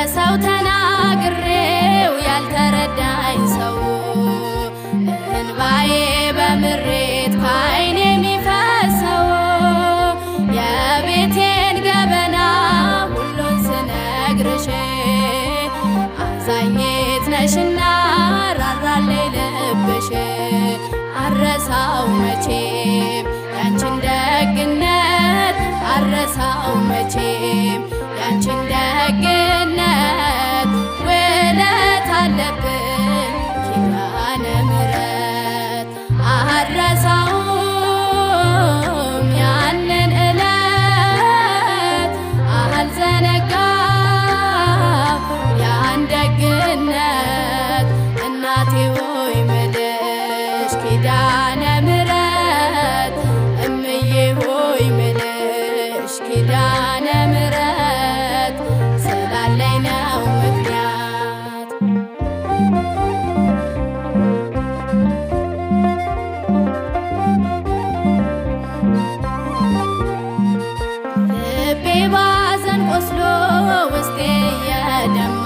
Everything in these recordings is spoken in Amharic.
ለሰው ተናግሬው ያልተረዳኝ ሰው እንባዬ በምሬት ከዓይኔ የሚፈሰው የቤቴን ገበና ሁሉን ስነግርሽ አዛኝት ነሽና ራራለኝ ልብሽ አረሳው መቼም ያንቺን ደግነት አረሳው መቼም ያንቺን ደግነት ውለት አለብኝ ኪዳነ ምሕረት አረሳውም ያንን ዕለት አልዘነጋም ያን ደግነት እናቴ ሆይ ምልሽ ኪዳነ ምሕረት እምዬ ሆይ ምልሽ ኪዳነ ምሕረት ስላለኝ ነው ምክንያት ልቤ ባዘን ቆስሎ ውስጤ የደማ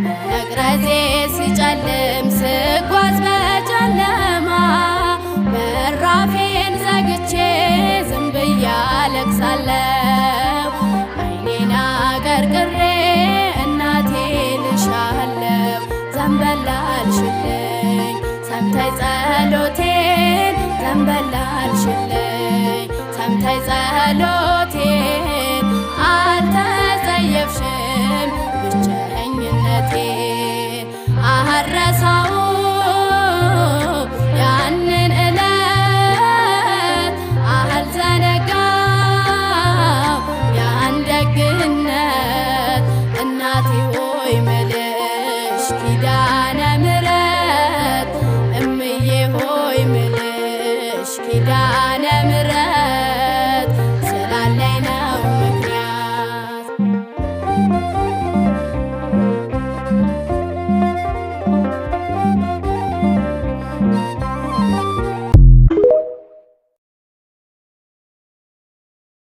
መቅረዜ ሲጨልም ስጓዝ በጨለማ በራፌን ዘግቼ ዝም ብዬ አለቅሳለሁ ዓይኔን አቀርቅሬ እናቴ ልሻለሁ ዘንበል አልሽልኝ ሰምተሽ ጸሎቴን ዘንበል አልሽልኝ ሰምተሽ ጸሎቴን